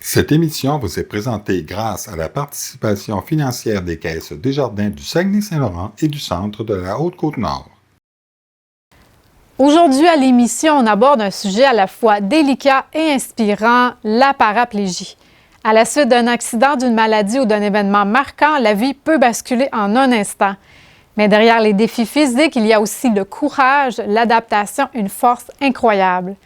Cette émission vous est présentée grâce à la participation financière des caisses Desjardins du Saguenay-Saint-Laurent et du Centre de la Haute-Côte-Nord. Aujourd'hui à l'émission, on aborde un sujet à la fois délicat et inspirant, la paraplégie. À la suite d'un accident, d'une maladie ou d'un événement marquant, la vie peut basculer en un instant. Mais derrière les défis physiques, il y a aussi le courage, l'adaptation, une force incroyable.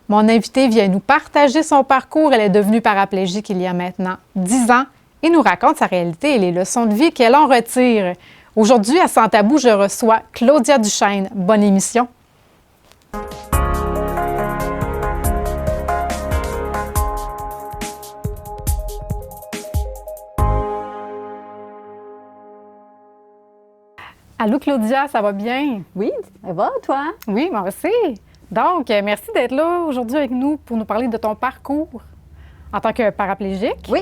Mon invitée vient nous partager son parcours. Elle est devenue paraplégique il y a maintenant 10 ans et nous raconte sa réalité et les leçons de vie qu'elle en retire. Aujourd'hui, à Sans Tabou, je reçois Claudia Duchesne. Bonne émission. Allô Claudia, ça va bien? Oui, ça va, toi? Oui, moi aussi. Donc, merci d'être là aujourd'hui avec nous pour nous parler de ton parcours en tant que paraplégique. Oui.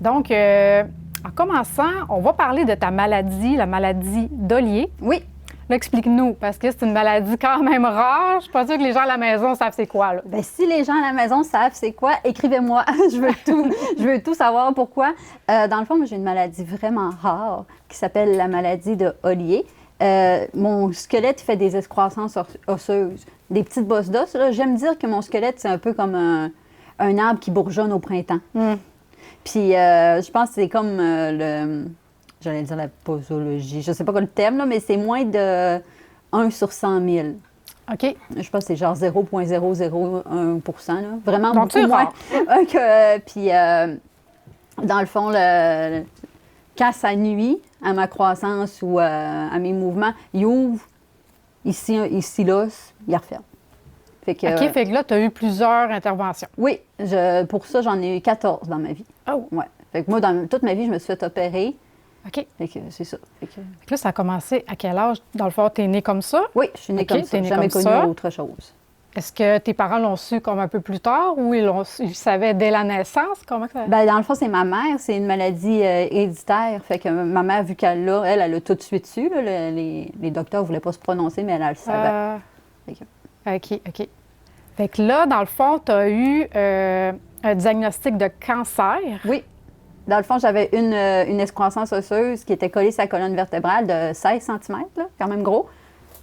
Donc, en commençant, on va parler de ta maladie, la maladie d'Ollier. Oui. Là, explique-nous, parce que c'est une maladie quand même rare. Je suis pas sûre que les gens à la maison savent c'est quoi, là. Bien, si les gens à la maison savent c'est quoi, écrivez-moi. Je veux tout savoir pourquoi. Dans le fond, moi, j'ai une maladie vraiment rare qui s'appelle la maladie de Ollier. Mon squelette fait des excroissances osseuses, des petites bosses d'os. J'aime dire que mon squelette, c'est un peu comme un arbre qui bourgeonne au printemps. Puis, je pense que c'est comme j'allais dire la posologie, je ne sais pas quoi le terme, là, mais c'est moins de 1 sur 100 000. OK. Je pense que c'est genre 0,001 %, là. Vraiment donc, beaucoup moins. Puis, dans le fond, quand ça nuit à ma croissance ou à mes mouvements, il ouvre ici l'os, il referme. Fait que là, tu as eu plusieurs interventions. Oui, pour ça, j'en ai eu 14 dans ma vie. Oh! Ouais. Fait que moi, dans toute ma vie, je me suis fait opérer. OK. Fait que c'est ça. Fait que là, ça a commencé à quel âge? Dans le fond, tu es née comme ça? oui, je suis née comme ça. J'ai jamais connu autre chose. Est-ce que tes parents l'ont su comme un peu plus tard ou ils savaient dès la naissance? Comment ça... Bien, dans le fond, c'est ma mère. C'est une maladie héréditaire. Fait que ma mère, vu qu'elle l'a, elle a tout de suite su. Là, les docteurs ne voulaient pas se prononcer, mais elle le savait. OK. Fait que là, dans le fond, tu as eu un diagnostic de cancer. Oui. Dans le fond, j'avais une excroissance osseuse qui était collée sur la colonne vertébrale de 16 cm, là, quand même gros.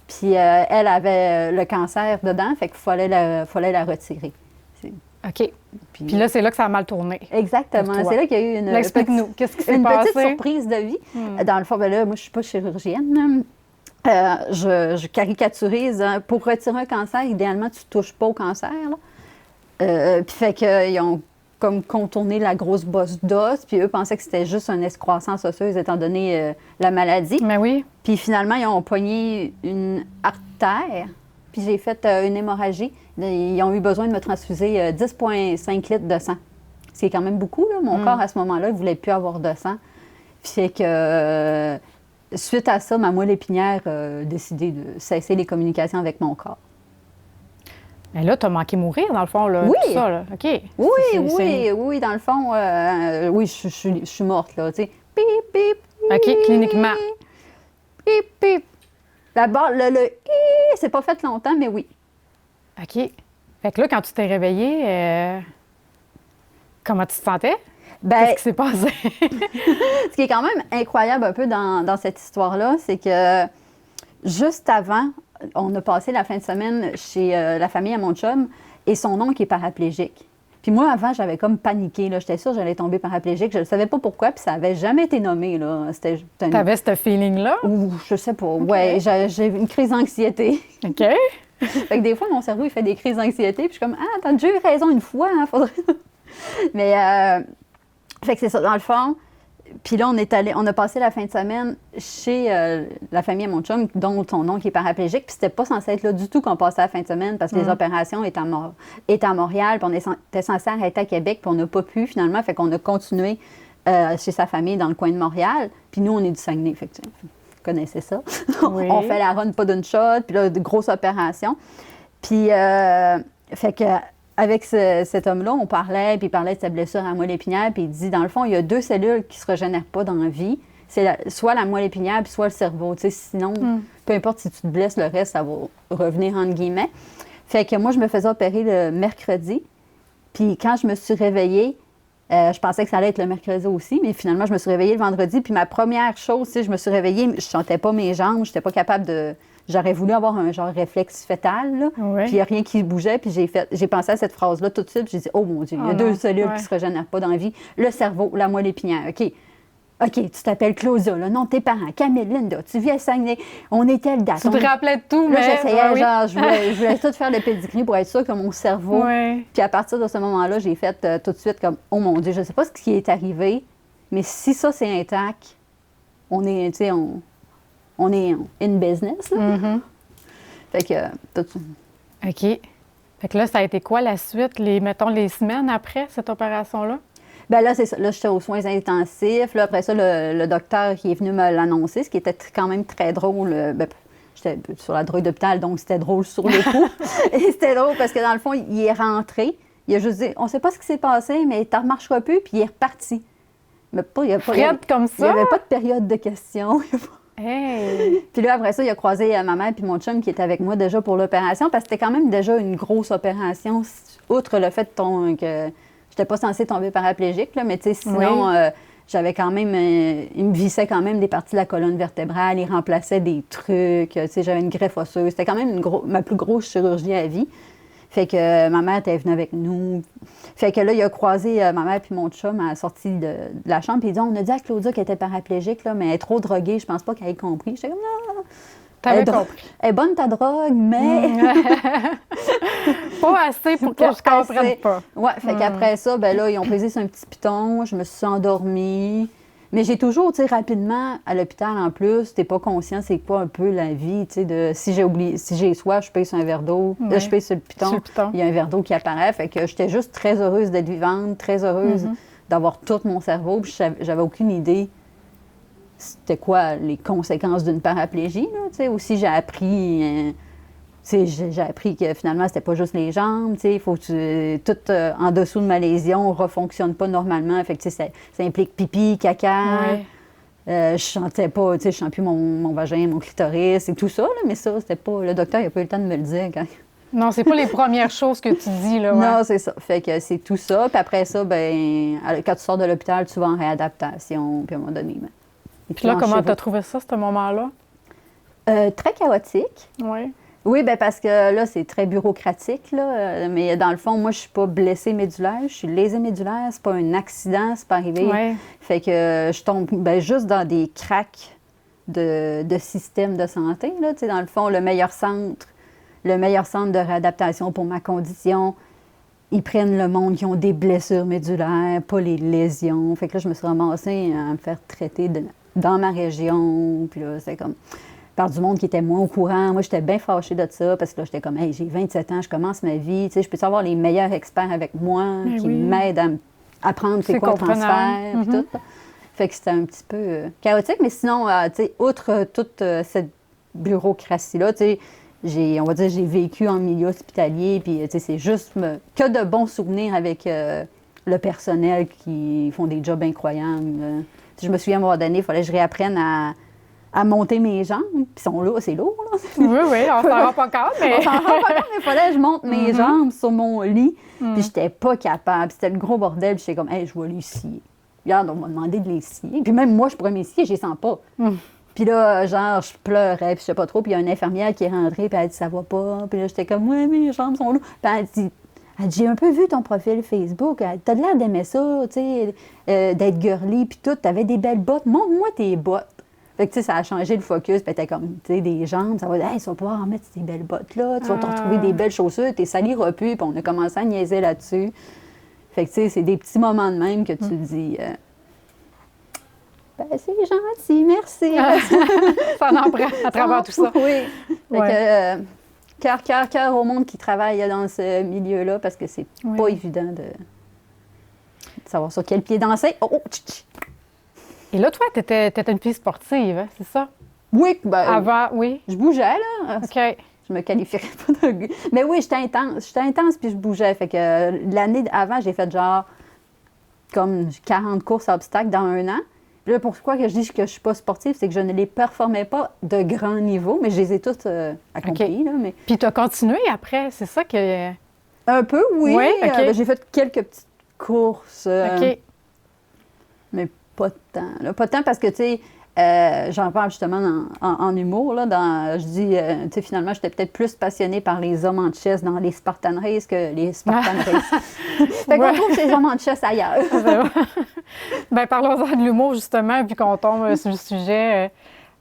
Puis elle avait le cancer dedans, fait qu'il fallait la retirer. OK. Puis là, c'est là que ça a mal tourné. Exactement. C'est là qu'il y a eu explique-nous, qu'est-ce qui s'est passé? Petite surprise de vie. Dans le fond, ben là, moi, je ne suis pas chirurgienne. Je caricaturise. Hein. Pour retirer un cancer, idéalement, tu ne touches pas au cancer. Puis fait qu'ils ont comme contourné la grosse bosse d'os, puis eux pensaient que c'était juste une excroissance osseuse étant donné la maladie. Mais oui. Puis finalement, ils ont pogné une artère, puis j'ai fait une hémorragie. Ils ont eu besoin de me transfuser 10,5 litres de sang. Ce qui est quand même beaucoup, là. Mon corps, à ce moment-là, il ne voulait plus avoir de sang. Puis c'est que, suite à ça, ma moelle épinière a décidé de cesser les communications avec mon corps. Mais là, tu as manqué mourir, dans le fond, là. Oui. Tout ça, là. OK. Oui, dans le fond, oui, je suis morte, là, tu sais. Pip, pip. OK, cliniquement. Pip, pip. D'abord, le c'est pas fait longtemps, mais oui. OK. Fait que là, quand tu t'es réveillée, comment tu te sentais? Ben, qu'est-ce qui s'est passé? Ce qui est quand même incroyable un peu dans cette histoire-là, c'est que juste avant, on a passé la fin de semaine chez la famille à mon chum et son oncle est paraplégique. Puis moi, avant, j'avais comme paniqué. J'étais sûre que j'allais tomber paraplégique. Je ne savais pas pourquoi, puis ça n'avait jamais été nommé. Tu avais ce feeling-là? Je sais pas. Okay. Ouais, j'ai une crise d'anxiété. OK. Fait que des fois, mon cerveau, il fait des crises d'anxiété, puis je suis comme, ah, t'as déjà eu raison une fois, hein, faudrait... Mais, fait que c'est ça, dans le fond. Puis là, on a passé la fin de semaine chez la famille à mon chum, dont ton oncle est paraplégique. Puis c'était pas censé être là du tout qu'on passait la fin de semaine parce que les opérations étaient à Montréal, puis on était censé arrêter à Québec, puis on n'a pas pu finalement. Fait qu'on a continué chez sa famille dans le coin de Montréal. Puis nous, on est du Saguenay, fait que vous connaissez ça. Oui. On fait la run pas d'une shot, puis là, de grosses opérations. Puis, fait que... Avec cet homme-là, on parlait, puis il parlait de sa blessure à la moelle épinière, puis il dit, dans le fond, il y a 2 cellules qui ne se régénèrent pas dans la vie. C'est soit la moelle épinière, puis soit le cerveau. Tu sais, sinon, peu importe si tu te blesses, le reste, ça va revenir entre guillemets. Fait que moi, je me faisais opérer le mercredi. Puis quand je me suis réveillée, je pensais que ça allait être le mercredi aussi, mais finalement, je me suis réveillée le vendredi. Puis ma première chose, je me suis réveillée, je ne sentais pas mes jambes, je n'étais pas capable de... J'aurais voulu avoir un genre réflexe fœtal, là. Oui. Puis il n'y a rien qui bougeait. Puis j'ai pensé à cette phrase-là tout de suite. Puis j'ai dit, oh mon Dieu, il y a deux cellules qui ne se régénèrent pas dans la vie. Le cerveau, la moelle épinière. OK, tu t'appelles Claudia, le nom de tes parents, Camille, Linda, tu vis à Saguenay, on est telle date. Tu te rappelais de tout, là, mais... j'essayais, genre, je voulais tout faire le pedigree pour être sûr que mon cerveau... Oui. Puis à partir de ce moment-là, j'ai fait tout de suite comme, oh mon Dieu, je ne sais pas ce qui est arrivé, mais si ça, c'est intact, on est, tu sais, on est in business, là. Mm-hmm. Fait que, tout ça. OK. Fait que là, ça a été quoi la suite, mettons, les semaines après cette opération-là? Bien là, c'est ça. Là, j'étais aux soins intensifs. Là, après ça, le docteur qui est venu me l'annoncer, ce qui était quand même très drôle. Ben, j'étais sur la drogue d'hôpital, donc c'était drôle sur le coup. Et c'était drôle parce que dans le fond, il est rentré. Il a juste dit, on ne sait pas ce qui s'est passé, mais tu ne remarcheras plus, puis il est reparti. Mais pas, il n'y comme ça? avait pas de période de questions. Hey! Puis là, après ça, il a croisé ma mère puis mon chum qui était avec moi déjà pour l'opération, parce que c'était quand même déjà une grosse opération, outre le fait que j'étais pas censée tomber paraplégique, là, mais tu sais, sinon, j'avais quand même... il me vissait quand même des parties de la colonne vertébrale, il remplaçait des trucs, tu sais, j'avais une greffe osseuse. C'était quand même ma plus grosse chirurgie à vie. Fait que ma mère était venue avec nous. Fait que là, il a croisé ma mère puis mon chum à la sortie de la chambre. Puis il dit, on a dit à Claudia qu'elle était paraplégique, là, mais elle est trop droguée. Je pense pas qu'elle ait compris. J'étais comme, non. T'avais compris. Elle est bonne ta drogue, mais... Pas assez pour que je comprenne pas. Ouais, fait qu'après ça, ben là, ils ont pesé sur un petit piton. Je me suis endormie. Mais j'ai toujours, tu sais, rapidement, à l'hôpital en plus, t'es pas conscient c'est quoi un peu la vie, tu sais, de si j'ai soif, je paye sur un verre d'eau, là, je paye sur le piton, il y a un verre d'eau qui apparaît, fait que j'étais juste très heureuse d'être vivante, très heureuse d'avoir tout mon cerveau, puis j'avais aucune idée c'était quoi les conséquences d'une paraplégie, là, tu sais, aussi j'ai appris... j'ai appris que finalement, c'était pas juste les jambes. Il faut que tout en dessous de ma lésion ne refonctionne pas normalement. Fait que, ça implique pipi, caca. Je sentais pas, je sens plus mon vagin, mon clitoris et tout ça. Là, mais ça, c'était pas. Le docteur n'a pas eu le temps de me le dire. Non, c'est pas les premières choses que tu dis, là. Non, c'est ça. Fait que c'est tout ça. Puis après ça, ben, quand tu sors de l'hôpital, tu vas en réadaptation. Puis à un moment donné. Puis là, comment tu as trouvé ça, ce moment-là? Très chaotique. Oui. Oui, bien parce que là, c'est très bureaucratique, là. Mais dans le fond, moi, je suis pas blessée médulaire, je suis lésée médulaire. C'est pas un accident, c'est pas arrivé. Ouais. Fait que je tombe juste dans des cracks de système de santé, là. Tu sais, dans le fond, le meilleur centre de réadaptation pour ma condition, ils prennent le monde qui ont des blessures médulaires, pas les lésions. Fait que là, je me suis ramassée à me faire traiter dans ma région. Puis là, c'est comme... par du monde qui était moins au courant. Moi, j'étais bien fâchée de ça parce que là, j'étais comme, hey, j'ai 27 ans, je commence ma vie. Tu sais, je peux avoir les meilleurs experts avec moi qui m'aident à apprendre c'est quoi le transfert et tout. Fait que c'était un petit peu chaotique. Mais sinon, tu sais, outre toute cette bureaucratie-là, tu sais, j'ai vécu en milieu hospitalier. Puis, tu sais, c'est juste que de bons souvenirs avec le personnel qui font des jobs incroyables. Je me souviens à un moment donné, il fallait que je réapprenne à monter mes jambes. Puis c'est lourd, là. Oui, on s'en rend pas compte, mais... On s'en rend pas compte, mais il fallait que je monte mes jambes sur mon lit. Puis j'étais pas capable. C'était le gros bordel. Puis j'étais comme, hey, je vais les scier. Regarde, on m'a demandé de les scier. Puis même moi, je pourrais m'y scier, je les sens pas. Puis là, genre, je pleurais, puis je sais pas trop. Puis il y a une infirmière qui est rentrée, puis elle dit, ça va pas. Puis là, j'étais comme, ouais, mes jambes sont lourdes. Puis elle dit, j'ai un peu vu ton profil Facebook. T'as l'air d'aimer ça, tu sais, d'être girly, puis tout. T'avais des belles bottes. Montre-moi tes bottes. Fait que, tu sais, ça a changé le focus. Puis t'es comme, tu sais, des jambes. Ça va dire, hey, tu vas pouvoir en mettre ces belles bottes-là. Tu vas te retrouver des belles chaussures. T'es saliras plus. Puis on a commencé à niaiser là-dessus. Fait que, tu sais, c'est des petits moments de même que tu te dis, ben, c'est gentil, merci. Ça en prend à travers tout ça. Oui. Fait que, cœur au monde qui travaille dans ce milieu-là parce que c'est pas évident de savoir sur quel pied danser. Et là, toi, tu étais une fille sportive, hein, c'est ça? Oui, ben, avant, oui. Je bougeais, là. OK. Je me qualifierais pas de... Mais oui, j'étais intense puis je bougeais. Fait que l'année avant, j'ai fait genre comme 40 courses à obstacles dans un an. Puis là, pourquoi que je dis que je suis pas sportive, c'est que je ne les performais pas de grand niveau, mais je les ai toutes accomplies. Là, mais... Puis tu as continué après, c'est ça que... Un peu, oui. Oui, OK. Ben, j'ai fait quelques petites courses, OK. mais pas tant. Là. Pas tant parce que, tu sais, j'en parle justement en humour. Là, je dis, tu sais, finalement, j'étais peut-être plus passionnée par les hommes en chess dans les Spartan Race que les Spartan Race. Fait qu'on trouve ces hommes en chess ailleurs. Bien, parlons-en de l'humour, justement, puis qu'on tombe sur le sujet.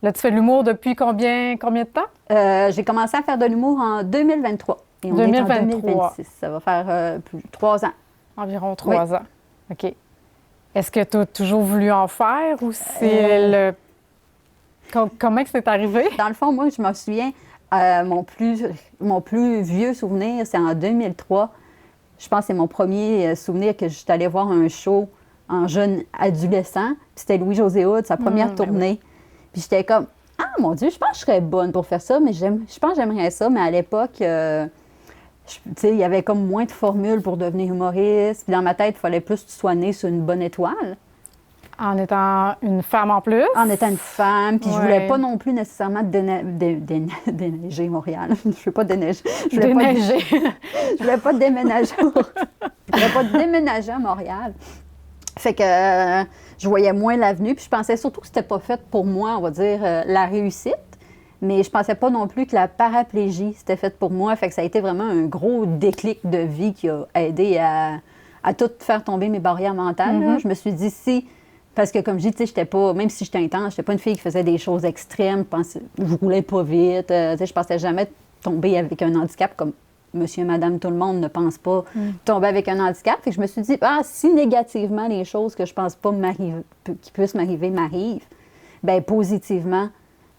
Là, tu fais de l'humour depuis combien de temps? J'ai commencé à faire de l'humour en 2023. Et on est en 2026. Ça va faire 3 ans. Environ 3 ans. OK. Est-ce que tu as toujours voulu en faire ou c'est le... Comment que c'est arrivé? Dans le fond, moi, je me souviens, mon plus vieux souvenir, c'est en 2003. Je pense que c'est mon premier souvenir que je suis allée voir un show en jeune adolescent. C'était Louis-José Hood, sa première tournée. Oui. Puis j'étais comme, ah mon Dieu, je pense que je serais bonne pour faire ça, mais je pense que j'aimerais ça. Mais à l'époque, il y avait comme moins de formules pour devenir humoriste. Puis dans ma tête, il fallait plus que tu sois née sur une bonne étoile. En étant une femme en plus? En étant une femme. Puis je voulais pas non plus nécessairement déneiger Montréal. Je ne veux pas déneiger. Je voulais pas déménager. Je voulais pas déménager à Montréal. Fait que je voyais moins l'avenue. Puis je pensais surtout que c'était pas fait pour moi, on va dire, la réussite. Mais je pensais pas non plus que la paraplégie, c'était fait pour moi. Fait que ça a été vraiment un gros déclic de vie qui a aidé à tout faire tomber mes barrières mentales. Là. Je me suis dit, parce que comme je dis, tu sais, j'étais pas, même si j'étais intense, j'étais pas une fille qui faisait des choses extrêmes. Je roulais pas vite. Tu sais, je pensais jamais tomber avec un handicap comme monsieur et madame tout le monde ne pense pas tomber avec un handicap. Fait que je me suis dit, si négativement les choses que je pense pas qui puissent m'arriver m'arrivent, bien positivement,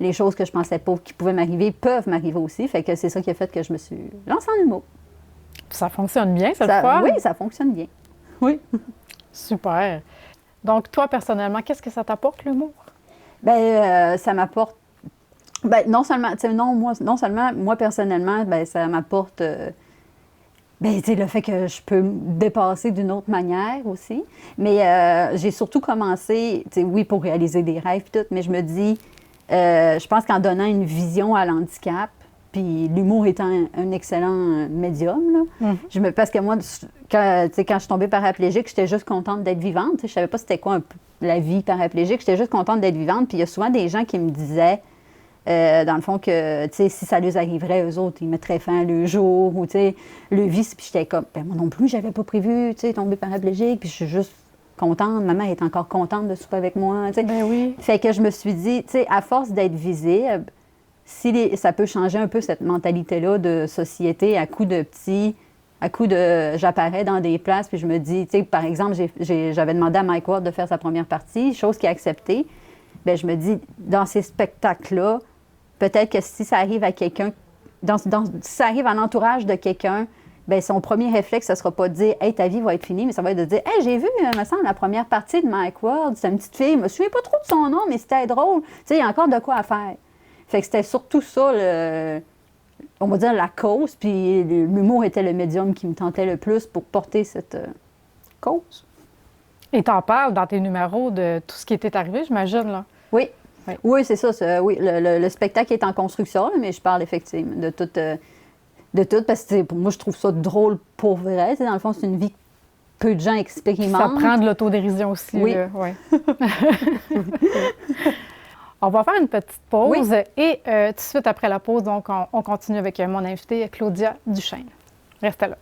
les choses que je pensais pas qui pouvaient m'arriver peuvent m'arriver aussi. Fait que c'est ça qui a fait que je me suis lancée en humour. Ça fonctionne bien, cette fois? Oui, ça fonctionne bien. Oui. Super. Donc, toi, personnellement, qu'est-ce que ça t'apporte, l'humour? Bien, ça m'apporte... Bien, non seulement, moi, personnellement, bien, ça m'apporte... Bien, tu sais, le fait que je peux me dépasser d'une autre manière aussi. Mais j'ai surtout commencé, tu sais, oui, pour réaliser des rêves et tout, mais je me dis... je pense qu'en donnant une vision à l'handicap, puis l'humour étant un excellent médium, là, parce que moi, quand je suis tombée paraplégique, j'étais juste contente d'être vivante. Je ne savais pas c'était quoi la vie paraplégique. J'étais juste contente d'être vivante. Puis il y a souvent des gens qui me disaient, dans le fond, que si ça leur arriverait, eux autres, ils mettraient fin à leur jour ou le vice. Puis j'étais comme, moi non plus, j'avais pas prévu tomber paraplégique. Puis je suis juste contente. Ma mère est encore contente de souper avec moi. Ben oui. Fait que je me suis dit, à force d'être visible, ça peut changer un peu cette mentalité-là de société à coup de j'apparais dans des places, puis je me dis, par exemple, j'avais demandé à Mike Ward de faire sa première partie, chose qu'il a acceptée. Bien, je me dis, dans ces spectacles-là, peut-être que si ça arrive à quelqu'un, si ça arrive à l'entourage de quelqu'un, bien, son premier réflexe, ce ne sera pas de dire « Hey, ta vie va être finie », mais ça va être de dire « Hey, j'ai vu, me semble, la première partie de Mike Ward, c'est une petite fille, je ne me souviens pas trop de son nom, mais c'était drôle. » Tu sais, il y a encore de quoi à faire. Fait que c'était surtout ça, on va dire, la cause, puis l'humour était le médium qui me tentait le plus pour porter cette cause. Et t'en parles dans tes numéros de tout ce qui était arrivé, j'imagine, là? Oui. Oui, c'est ça. Oui, le spectacle est en construction, là, mais je parle effectivement de tout, parce que pour moi, je trouve ça drôle pour vrai. Dans le fond, c'est une vie que peu de gens expérimentent. Ça prend de l'autodérision aussi. Oui. Ouais. On va faire une petite pause et tout de suite après la pause, donc, on continue avec mon invitée, Claudia Duchesne. Restez là.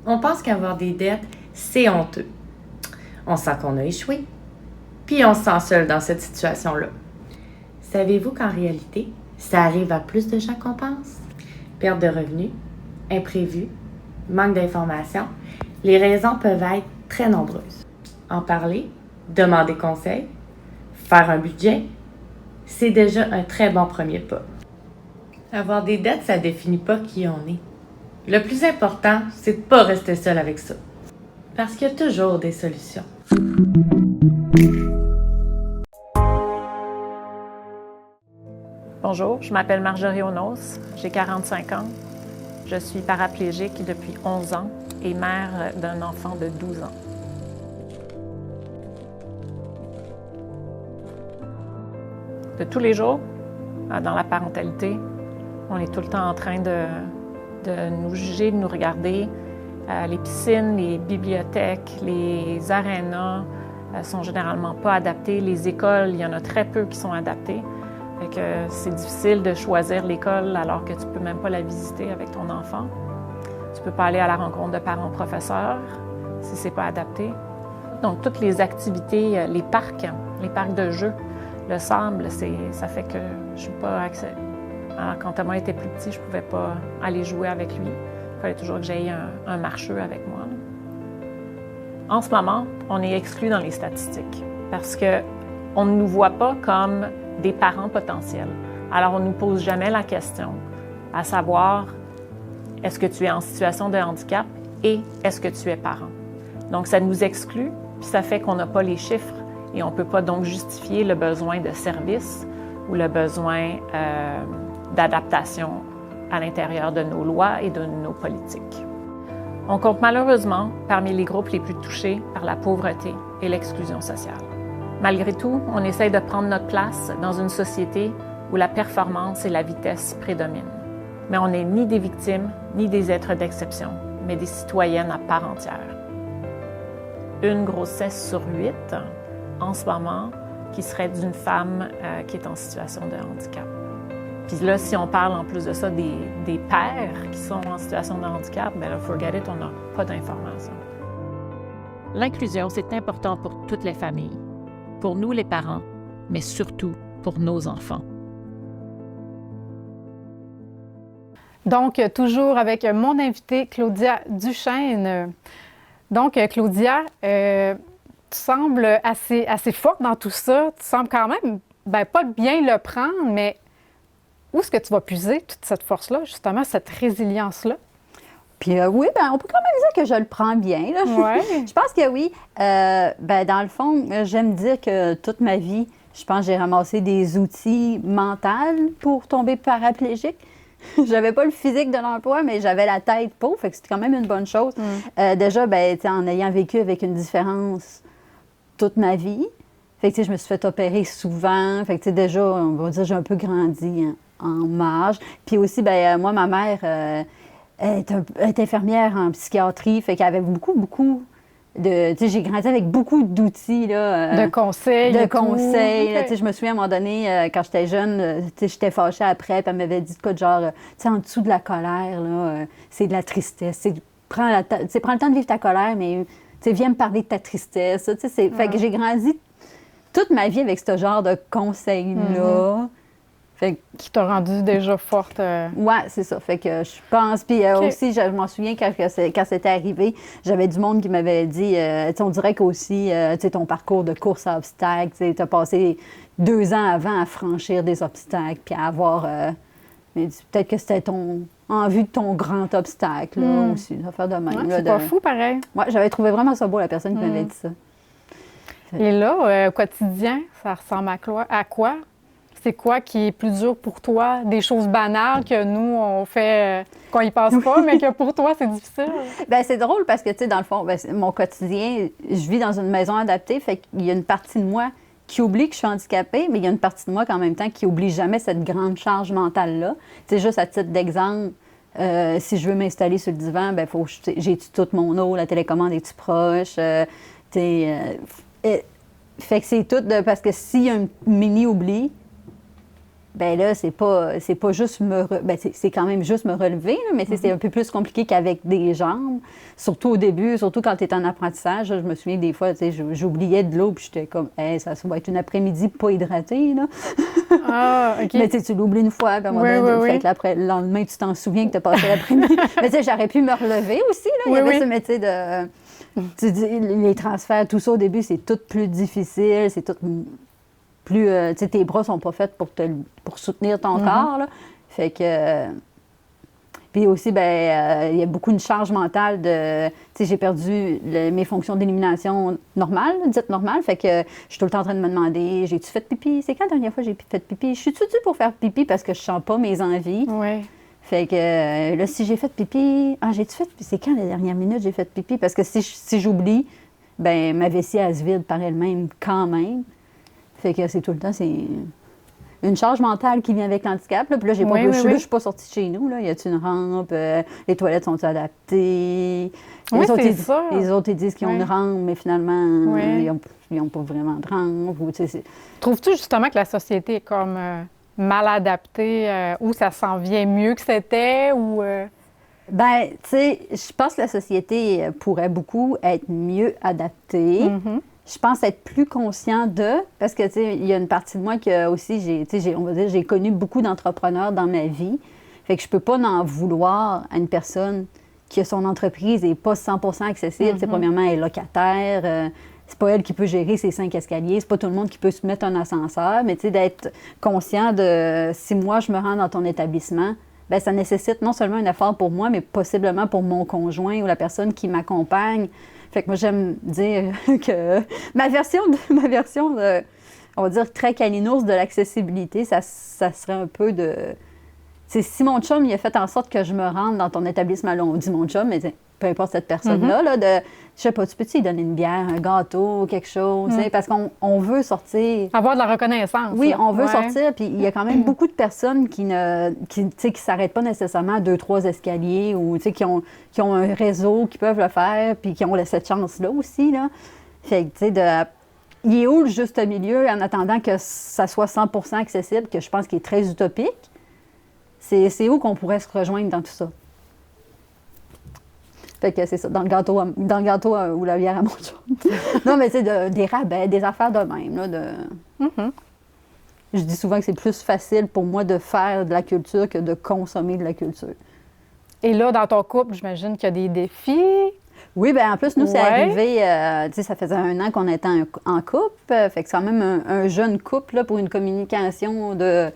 On pense qu'avoir des dettes, c'est honteux. On sent qu'on a échoué, puis on se sent seul dans cette situation-là. Savez-vous qu'en réalité, ça arrive à plus de gens qu'on pense? Perte de revenus, imprévus, manque d'informations, les raisons peuvent être très nombreuses. En parler, demander conseil, faire un budget, c'est déjà un très bon premier pas. Avoir des dettes, ça ne définit pas qui on est. Le plus important, c'est de ne pas rester seul avec ça. Parce qu'il y a toujours des solutions. Bonjour, je m'appelle Marjorie Onos, j'ai 45 ans. Je suis paraplégique depuis 11 ans et mère d'un enfant de 12 ans. De tous les jours, dans la parentalité. On est tout le temps en train de nous juger, de nous regarder. Les piscines, les bibliothèques, les arénas sont généralement pas adaptés. Les écoles, il y en a très peu qui sont adaptées. Fait que c'est difficile de choisir l'école alors que tu peux même pas la visiter avec ton enfant. Tu peux pas aller à la rencontre de parents-professeurs si c'est pas adapté. Donc, toutes les activités, les parcs de jeux, le sable, ça fait que je suis pas accès. Alors, quand Thomas était plus petit, je pouvais pas aller jouer avec lui. Il fallait toujours que j'aille un marcheux avec moi. En ce moment, on est exclus dans les statistiques parce qu'on ne nous voit pas comme des parents potentiels. Alors, on ne nous pose jamais la question à savoir, est-ce que tu es en situation de handicap et est-ce que tu es parent? Donc, ça nous exclut, puis ça fait qu'on n'a pas les chiffres et on ne peut pas donc justifier le besoin de services ou le besoin d'adaptation à l'intérieur de nos lois et de nos politiques. On compte malheureusement parmi les groupes les plus touchés par la pauvreté et l'exclusion sociale. Malgré tout, on essaye de prendre notre place dans une société où la performance et la vitesse prédominent. Mais on n'est ni des victimes, ni des êtres d'exception, mais des citoyennes à part entière. Une grossesse sur 8, en ce moment, qui serait d'une femme qui est en situation de handicap. Puis là, si on parle en plus de ça des pères qui sont en situation de handicap, bien là, forget it, on n'a pas d'informations. L'inclusion, c'est important pour toutes les familles, pour nous les parents, mais surtout pour nos enfants. Donc, toujours avec mon invitée, Claudia Duchesne. Donc, Claudia, tu sembles assez forte dans tout ça. Tu sembles quand même, pas bien le prendre, mais où est-ce que tu vas puiser toute cette force-là, justement, cette résilience-là? Puis oui, on peut quand même dire que je le prends bien. Là. Ouais. Je pense que oui. Dans le fond, j'aime dire que toute ma vie, je pense que j'ai ramassé des outils mentaux pour tomber paraplégique. J'avais pas le physique de l'emploi, mais j'avais la tête pour, fait que c'était quand même une bonne chose. Déjà, en ayant vécu avec une différence toute ma vie, fait que je me suis fait opérer souvent, fait que déjà, on va dire, j'ai un peu grandi en marge. Puis aussi, moi, ma mère est infirmière en psychiatrie, fait qu'elle avait beaucoup de... j'ai grandi avec beaucoup d'outils, là. De conseils. De conseils. Okay. Je me souviens, à un moment donné, quand j'étais jeune, j'étais fâchée après, puis elle m'avait dit de quoi de genre, en dessous de la colère, là, c'est de la tristesse. Prends le temps de vivre ta colère, mais viens me parler de ta tristesse. Fait que j'ai grandi toute ma vie avec ce genre de conseils-là. Qui t'a rendu déjà forte. Oui, c'est ça. Fait que je pense. Puis aussi, je m'en souviens quand c'était arrivé, j'avais du monde qui m'avait dit, on dirait qu'aussi, ton parcours de course à obstacles, tu as passé 2 ans avant à franchir des obstacles, puis à avoir. Peut-être que c'était en vue de ton grand obstacle, là, aussi, à faire de même. Ouais, c'est pas fou, pareil. Oui, j'avais trouvé vraiment ça beau, la personne qui m'avait dit ça. Et là, au quotidien, ça ressemble à quoi? C'est quoi qui est plus dur pour toi? Des choses banales que nous, on fait qu'on y passe pas, mais que pour toi, c'est difficile? C'est drôle parce que, dans le fond, mon quotidien, je vis dans une maison adaptée, fait qu'il y a une partie de moi qui oublie que je suis handicapée, mais il y a une partie de moi qu'en même temps qui oublie jamais cette grande charge mentale-là. Juste à titre d'exemple, si je veux m'installer sur le divan, faut que j'ai-tu toute mon eau, la télécommande est-tu proche? Fait que c'est tout parce que s'il y a un mini-oubli, là, c'est pas juste c'est quand même juste me relever, là, mais c'est un peu plus compliqué qu'avec des jambes. Surtout au début, surtout quand tu es en apprentissage. Je me souviens des fois, j'oubliais de l'eau, puis j'étais comme, ça va être une après-midi pas hydratée, là. Ah, OK. Mais tu l'oublies une fois, puis à un moment donné, fait que après, le lendemain, tu t'en souviens que tu as passé l'après-midi. Mais j'aurais pu me relever aussi, là. Il y avait ce métier de... les transferts, tout ça, au début, c'est tout plus difficile, c'est tout... plus, tes bras sont pas faits pour soutenir ton corps, là. Fait que... puis aussi, il y a beaucoup de charge mentale de... j'ai perdu mes fonctions d'élimination dites normales. Fait que je suis tout le temps en train de me demander, j'ai-tu fait pipi? C'est quand la dernière fois que j'ai fait pipi? Je suis-tu due pour faire pipi parce que je sens pas mes envies? Oui. Fait que là, si j'ai fait pipi... j'ai-tu fait... C'est quand les dernières minutes j'ai fait pipi? Parce que si j'oublie, ma vessie, elle se vide par elle-même quand même. Fait que c'est tout le temps, une charge mentale qui vient avec l'handicap. Là. Puis là, j'ai pas, Oui, je oui. suis pas sortie de chez nous. Là. Y a-t-il une rampe? Les toilettes sont adaptées? Oui, les autres, c'est ça. Les autres, ils disent qu'ils ont Oui. une rampe, mais finalement, Oui. ils n'ont pas vraiment de rampe. Ou, tu sais, Trouves-tu justement que la société est comme mal adaptée ou ça s'en vient mieux que c'était ou ben, tu sais, je pense que la société pourrait beaucoup être mieux adaptée. Mhm. Je pense être plus conscient parce que, tu sais, il y a une partie de moi qui aussi, on va dire, j'ai connu beaucoup d'entrepreneurs dans ma vie. Fait que je peux pas en vouloir à une personne qui a son entreprise et pas 100% accessible. Tu sais, premièrement, elle est locataire. C'est pas elle qui peut gérer ses 5 escaliers. C'est pas tout le monde qui peut se mettre un ascenseur. Mais tu sais, d'être conscient de si moi, je me rends dans ton établissement, bien, ça nécessite non seulement un effort pour moi, mais possiblement pour mon conjoint ou la personne qui m'accompagne. Fait que moi, j'aime dire que ma version de, on va dire, très caninours de l'accessibilité, ça serait un peu de... C'est si mon chum, il a fait en sorte que je me rende dans ton établissement, là, on dit mon chum, mais peu importe cette personne-là, là, je sais pas, tu peux-tu lui donner une bière, un gâteau, quelque chose, tu sais, parce qu'on veut sortir... avoir de la reconnaissance? Oui, là. on veut Ouais. sortir, puis il y a quand même beaucoup de personnes qui s'arrêtent pas nécessairement à 2-3 escaliers ou tu sais, qui ont un réseau, qui peuvent le faire, puis qui ont cette chance-là aussi, là. Fait que, tu sais, il est où le juste milieu en attendant que ça soit 100% accessible, que je pense qu'il est très utopique? C'est où qu'on pourrait se rejoindre dans tout ça? Fait que c'est ça, dans le gâteau ou la bière à mon chum. Non, mais tu sais, des rabais, des affaires de même, là, Je dis souvent que c'est plus facile pour moi de faire de la culture que de consommer de la culture. Et là, dans ton couple, j'imagine qu'il y a des défis. Oui, bien en plus, nous, c'est Ouais. arrivé, tu sais, ça faisait 1 an qu'on était en couple, fait que c'est quand même un jeune couple, là, pour une communication de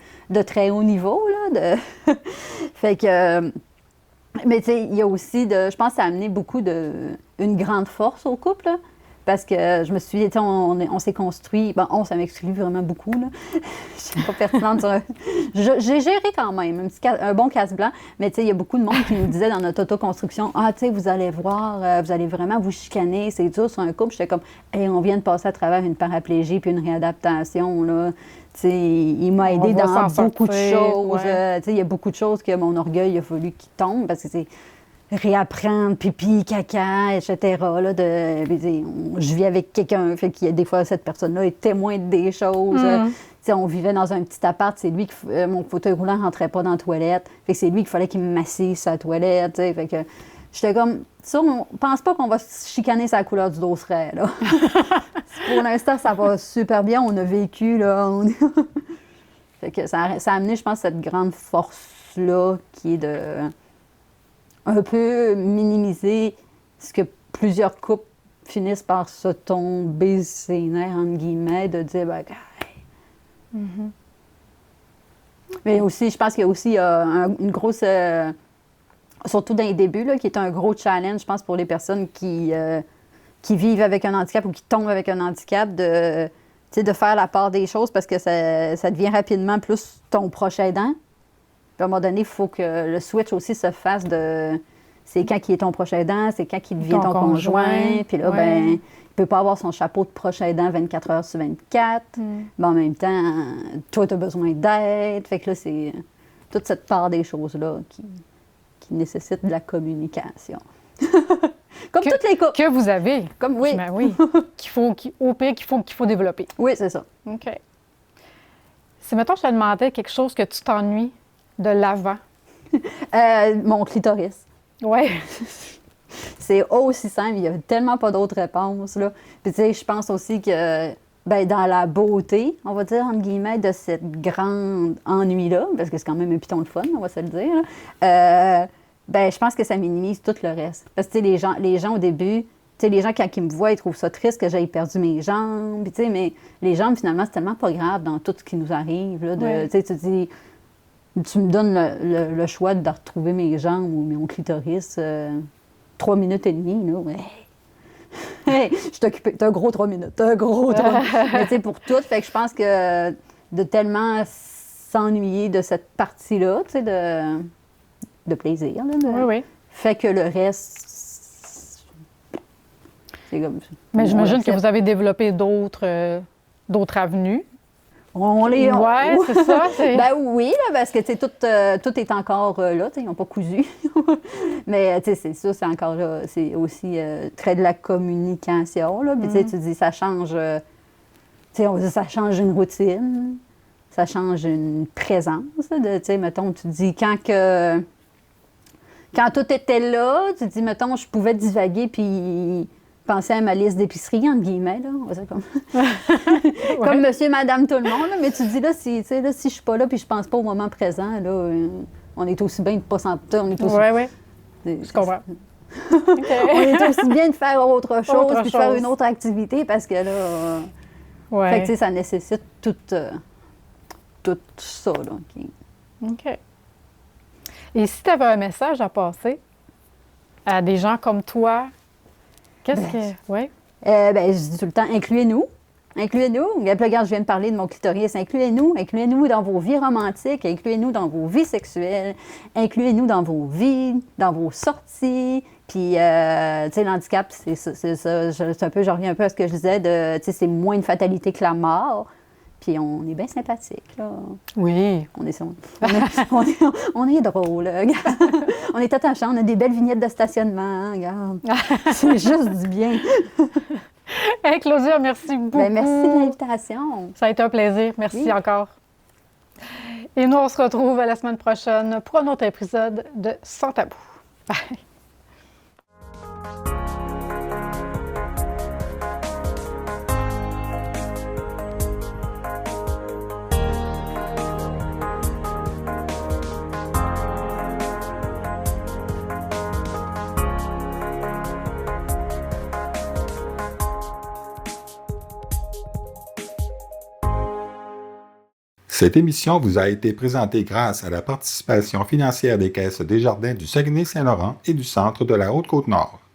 très haut niveau, là, fait que... mais tu sais, il y a aussi, je pense que ça a amené beaucoup une grande force au couple, là, parce que je me suis dit, tu sais, on s'est construit, ça m'exclut vraiment beaucoup, là. Je suis pas pertinente sur j'ai géré quand même un bon casse-blanc, mais tu sais, il y a beaucoup de monde qui nous disait dans notre autoconstruction, « Ah, tu sais, vous allez voir, vous allez vraiment vous chicaner, c'est dur sur un couple. » J'étais comme, « Hey, on vient de passer à travers une paraplégie puis une réadaptation, là. » Tu sais, il m'a aidé va dans s'en beaucoup de sortir, choses. ouais. Tu sais, il y a beaucoup de choses que mon orgueil a fallu qu'il tombe parce que c'est réapprendre, pipi, caca, etc. Là, je vis avec quelqu'un, fait qu'il y a des fois, cette personne-là est témoin de des choses. Tu sais, on vivait dans un petit appart, c'est lui mon fauteuil roulant ne rentrait pas dans la toilette. Fait que c'est lui qu'il fallait qu'il me massisse sa toilette. Tu sais, fait que j'étais comme, ça, on pense pas qu'on va se chicaner sa couleur du dosseret, là. Pour l'instant, ça va super bien. On a vécu, là. Fait que ça a amené, je pense, cette grande force-là qui est de un peu minimiser ce que plusieurs couples finissent par se tomber ses nerfs, entre guillemets, de dire, ben, hey. Mais aussi, je pense qu'il y a aussi une grosse... surtout dans les débuts, là, qui est un gros challenge, je pense, pour les personnes qui vivent avec un handicap ou qui tombent avec un handicap, de faire la part des choses parce que ça devient rapidement plus ton proche aidant. Puis à un moment donné, il faut que le switch aussi se fasse de... C'est quand qui est ton proche aidant, c'est quand qui devient ton conjoint. Puis là, ouais. ben, il ne peut pas avoir son chapeau de proche aidant 24 heures sur 24. Mais en même temps, toi, tu as besoin d'aide. Fait que là, c'est toute cette part des choses-là qui nécessite de la communication. Comme toutes les couples. Que vous avez. Comme, oui. Ben oui. Au pire, qu'il faut développer. Oui, c'est ça. OK. Si, mettons, je te demandais quelque chose que tu t'ennuies de l'avant. Mon clitoris. Oui. C'est aussi simple, il n'y a tellement pas d'autres réponses, là. Puis tu sais, je pense aussi que, ben, dans la beauté, on va dire, entre guillemets, de cette grande ennui-là, parce que c'est quand même un piton de fun, on va se le dire, là, ben, je pense que ça minimise tout le reste. Parce que, tu sais, les gens au début, tu sais, les gens, quand ils me voient, ils trouvent ça triste que j'aie perdu mes jambes, tu sais, mais les jambes, finalement, c'est tellement pas grave dans tout ce qui nous arrive, là, Ouais. tu sais, tu dis... Tu me donnes le choix de retrouver mes jambes ou mon clitoris 3 minutes et demie, là. Ouais. Hey, je suis occupée. T'as un gros 3 minutes. T'as un gros 3 minutes. Mais tu sais, pour tout, fait que je pense que de tellement s'ennuyer de cette partie-là, tu sais, de plaisir, là, Oui, oui. fait que le reste, c'est comme... Mais on j'imagine que l'accepte. vous avez développé d'autres avenues. Ouais, c'est ça. Ben oui, là, parce que tu sais, tout est encore là, tu sais, ils n'ont pas cousu. Mais tu sais, c'est ça, c'est encore là, c'est aussi très de la communication, là. Puis tu sais, tu dis, ça change, tu sais, on dit, ça change une routine, ça change une présence, tu sais, mettons, tu dis, quand tout était là, tu dis, mettons, je pouvais divaguer puis penser à ma liste d'épicerie, entre guillemets, là. On va dire comme monsieur, madame, tout le monde, là. Mais tu dis, là, si je suis pas là puis je pense pas au moment présent, là, on est aussi bien de pas s'en... On est aussi... Oui. Je comprends. On est aussi bien de faire autre chose puis de faire une autre activité parce que là... Fait que, tu sais, ça nécessite tout ça, là. OK. Et si tu avais un message à passer à des gens comme toi, qu'est-ce que... Oui? Ben, je dis tout le temps, incluez-nous. Incluez-nous. Regarde, je viens de parler de mon clitoris. Incluez-nous. Incluez-nous dans vos vies romantiques. Incluez-nous dans vos vies sexuelles. Incluez-nous dans vos vies, dans vos sorties. Puis, tu sais, l'handicap, c'est ça. Je reviens un peu à ce que je disais, tu sais, c'est moins une fatalité que la mort. Puis on est bien sympathique, là. Oui. On est drôle, regarde. On est attachant, on a des belles vignettes de stationnement, regarde. C'est juste du bien. Hey, Claudia, merci beaucoup. Ben, merci de l'invitation. Ça a été un plaisir. Merci encore. Et nous, on se retrouve la semaine prochaine pour un autre épisode de Sans Tabou. Bye. Cette émission vous a été présentée grâce à la participation financière des Caisses Desjardins du Saguenay-Saint-Laurent et du Centre de la Haute-Côte-Nord.